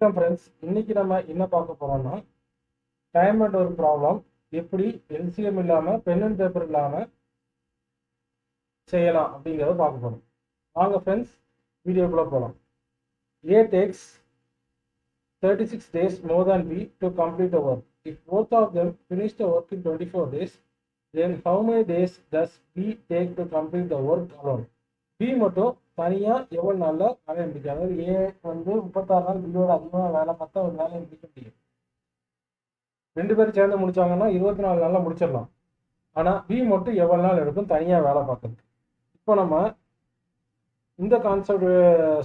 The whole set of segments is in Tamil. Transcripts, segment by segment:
ஃப்ரெண்ட்ஸ், இன்னைக்கு நம்ம என்ன பார்க்க போறோம்னா டைம் அண்ட் ஒரு ப்ராப்ளம் எப்படி எல்சிஎம் இல்லாம பென் அண்ட் பேப்பர் இல்லாம செய்யலாம் அப்படிங்கிறத பார்க்க போறோம். வாங்க ஃப்ரெண்ட்ஸ், வீடியோக்குள்ள போகலாம். A takes 36 days more than B to complete the work. If both of them finish the work in 24 days, then how many days does B take to complete the work alone? B மட்டும் தனியா எவ்வளவு நாள்ல வேலையை முடிக்கும்? அதாவது A வந்து 36 நாள் பியோட அதிகமாக வேலை பார்த்தா ஒரு வேலையை முடிக்க முடியும். ரெண்டு பேரும் சேர்ந்து முடிச்சாங்கன்னா 24 நாள்ல முடிச்சிடலாம். ஆனா பி மட்டும் எவ்வளவு நாள் எடுக்கும் தனியா வேலை பார்க்கறது? இப்போ நம்ம இந்த கான்செப்ட்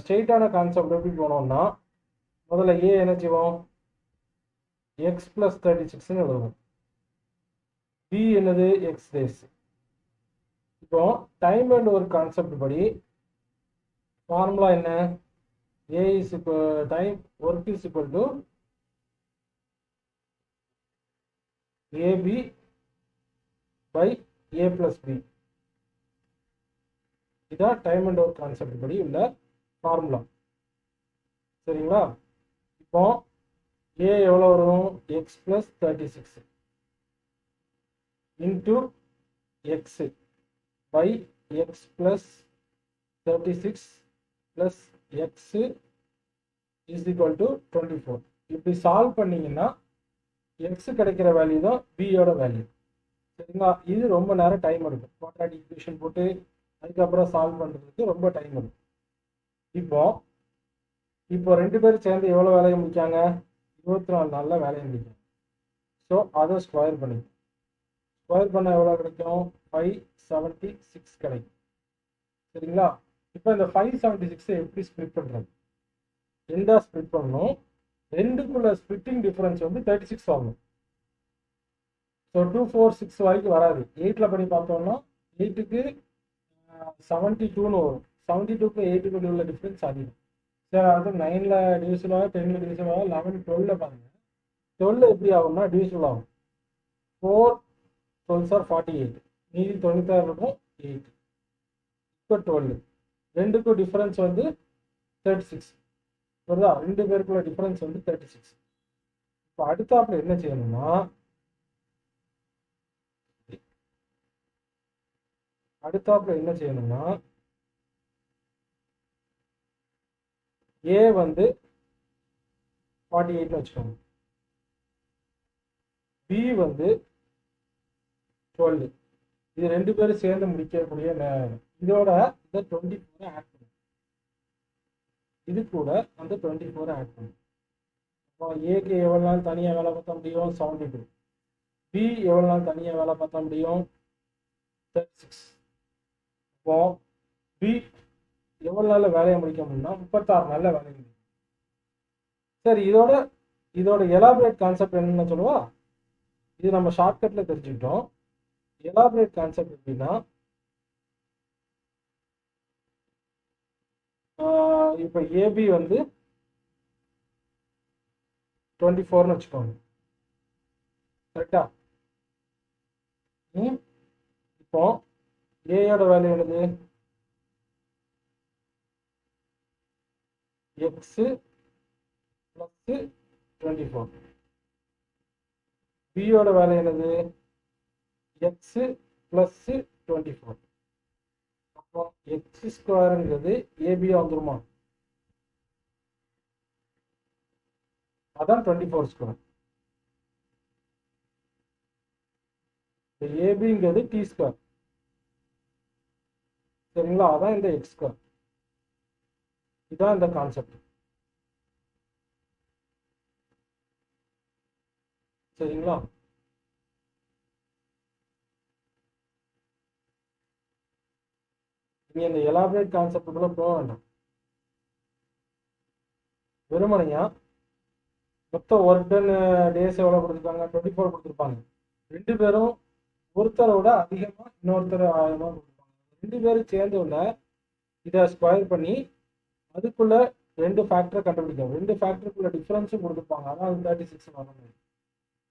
ஸ்ட்ரெயிட்டான கான்செப்ட் எப்படி போனோம்னா, முதல்ல ஏ என்ன செய்வோம், எக்ஸ் பிளஸ் 36ன்னு எழுதுவோம். பி என்னது, எக்ஸ் டேஸ். இப்போ டைம் அண்ட் ஒரு கான்செப்ட் படி ஃபார்முலா என்ன, A is time work is equal to AB by A plus B. இதான் டைம் அண்ட் ஒர்க் கான்செப்ட் படி உள்ள ஃபார்முலா. சரிங்களா? இப்போ ஏ எவ்வளோ வரும், x plus 36 into x by x plus 36 plus x is equal to 24. இப்படி சால்வ் பண்ணீங்கன்னா எக்ஸ் கிடைக்கிற வேல்யூ தான் பியோட வேல்யூ. சரிங்களா? இது ரொம்ப நேரம் டைம் எடுக்கும். குவாட்ராட்டிக் ஈக்குவேஷன் போட்டு அதுக்கப்புறம் சால்வ் பண்ணுறதுக்கு ரொம்ப டைம் எடுக்கும். இப்போ ரெண்டு பேரும் சேர்ந்து எவ்வளோ வேலையை முடிக்காங்க, 24 நாளில் வேலையை முடிக்காங்க. ஸோ அதை ஸ்கொயர் பண்ணிக்கும். ஸ்கொயர் பண்ண எவ்வளோ கிடைக்கும், 576 கிடைக்கும். சரிங்களா? இப்போ இந்த 576 எப்படி ஸ்ப்ளிட் பண்ணுறது, எந்த ஸ்ப்ளிட் பண்ணணும், ரெண்டுக்குள்ள ஸ்பிளிட்டிங் டிஃபரன்ஸ் வந்து 36 ஆகும். ஸோ 246 வரைக்கும் வராது. 8ல் பண்ணி பார்த்தோம்னா 8க்கு 72ன்னு வரும். 72க்கு 8க்கு உள்ள டிஃப்ரென்ஸ் அதிகம். சரி, அது 9ல் டிவிசிபிள் ஆகும், 10ல் டிவிசிபிள் ஆகும், 11 12ல் பாருங்க. 12 எப்படி ஆகும்னா டிவிசிபிள் ஆகும். 4 12s are 48, மீதி 96 இருக்கும் 8. இப்போ 12 ரெண்டுக்கும் டிஃபரன்ஸ் வந்து 36 வருதா? ரெண்டு பேருக்குள்ள டிஃபரன்ஸ் வந்து 36. இப்போ அடுத்தாப்புல என்ன செய்யணும்னா, ஏ வந்து 48ன்னு வச்சுக்கோங்க, பி வந்து 12. இது ரெண்டு பேரும் சேர்ந்து முடிக்கக்கூடிய நேரம். இதோட இந்த 24 ஆட் பண்ணும், இது கூட அந்த 24 ஆட் பண்ணும். அப்போ ஏக்கு எவ்வளோ நாள் தனியாக வேலை பார்த்த முடியும், 72. பி எவ்வளோ நாள் தனியாக வேலை பார்த்த முடியும், 36. இப்போ பி எவ்வளோ நாளில் வேலையை முடிக்க முடியும்னா 36 நாளில் வேலையை முடியும். சரி, இதோட எலாபரேட் கான்செப்ட் என்னன்னு சொல்லுவா, இது நம்ம ஷார்ட்கட்டில் தெரிஞ்சுக்கிட்டோம். எலாபரேட் கான்செப்ட் எப்படின்னா, இப்போ ஏபி வந்து 24ன்னு வச்சுக்கோங்க. கரெக்டா? இப்போ ஏயோட வேல்யூ என்னது, எக்ஸ் பிளஸ் 24. பியோட வேல்யூ என்னது, எக்ஸ் பிளஸ் 24. அப்போ எக்ஸ் ஸ்கொயருங்கிறது ஏபியா வந்துருமா, அதான் 24 ஸ்கொயர். ஏபிங்கிறது D square. சரிங்களா? அதான் இந்த எக்ஸ் ஸ்கொயர். இதான் இந்த கான்செப்ட். சரிங்களா? நீங்க இந்த எலாபரேட் கான்செப்டுக்குள்ள போக வேண்டாம். வெறுமனையா மொத்தம் ஒர்க் டன் டேஸ் எவ்வளோ கொடுத்துருப்பாங்க, 24 கொடுத்துருப்பாங்க. ரெண்டு பேரும் ஒருத்தரோட அதிகமாக இன்னொருத்தர் 1000 கொடுத்துருப்பாங்க. ரெண்டு பேரும் சேர்ந்து உள்ள இதை ஸ்கொயர் பண்ணி அதுக்குள்ள ரெண்டு ஃபேக்டரை கண்டுபிடிக்கும். ரெண்டு ஃபேக்டருக்குள்ள டிஃபரன்ஸும் கொடுத்துருப்பாங்க, அதான் 36 வரணும்.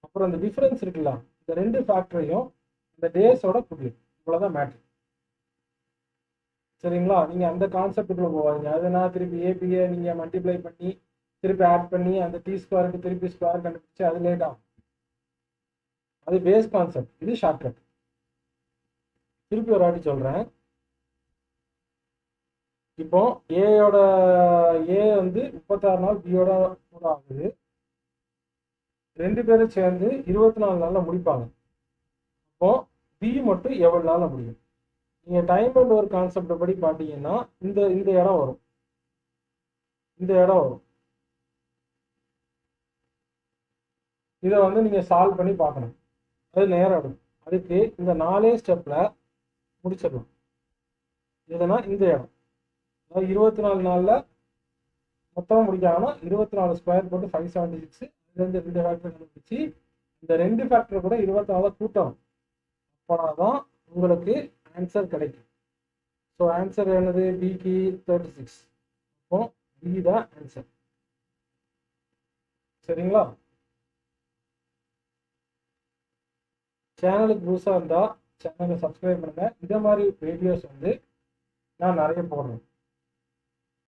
அப்புறம் இந்த டிஃபரன்ஸ் இருக்குல்ல, இந்த ரெண்டு ஃபேக்டரையும் இந்த டேஸோட கூட்டிடும். இவ்வளோதான் மேட்ரு. சரிங்களா? நீங்கள் அந்த கான்செப்டுக்குள்ள போவாங்க. அதனால் திருப்பி ஏபியை நீங்கள் மல்டிப்ளை பண்ணி திருப்பி ஆட் பண்ணி அந்த டி ஸ்கொயருக்கு திருப்பி ஸ்கொயர் கண்டுபிடிச்சு அது லேட் ஆகும். அது பேஸ் கான்செப்ட், இது ஷார்ட்கட். திருப்பி ஒரு வாட்டி சொல்கிறேன். இப்போ ஏயோட ஏ வந்து 36 நாள் பியோட கூட ஆகுது. 2 பேரும் சேர்ந்து 24 நாளில் முடிப்பாங்க. அப்போ பி மட்டும் எவ்வளோ நாளில் முடியும்? நீங்கள் டைம் அண்ட் ஒரு கான்செப்டை படி பார்த்தீங்கன்னா இந்த இந்த இடம் வரும், இந்த இடம் வரும். இதை வந்து நீங்கள் சால்வ் பண்ணி பார்க்கணும். அது நேரம் எடுக்கும். அதுக்கு இந்த 4 ஸ்டெப்பில் முடிச்சிடலாம். எதுனா இந்த இடம், அதாவது 24 நாளில் மொத்தமாக முடிக்காங்கன்னா 24 ஸ்கொயர் போட்டு 576. இதுலேருந்து 2 ஃபேக்டர் கண்டுபிடிச்சி இந்த 2 ஃபேக்டர் கூட 24 கூட்டணும். அப்போனா தான் உங்களுக்கு ஆன்சர் கிடைக்கும். ஸோ ஆன்சர் என்னது? பிக்கு 36. அப்போ பி தான் ஆன்சர். சரிங்களா? சேனலுக்கு புதுசாக இருந்தால் சேனலை சப்ஸ்கிரைப் பண்ணுங்கள். இதே மாதிரி வீடியோஸ் வந்து நான் நிறைய போடுறேன்.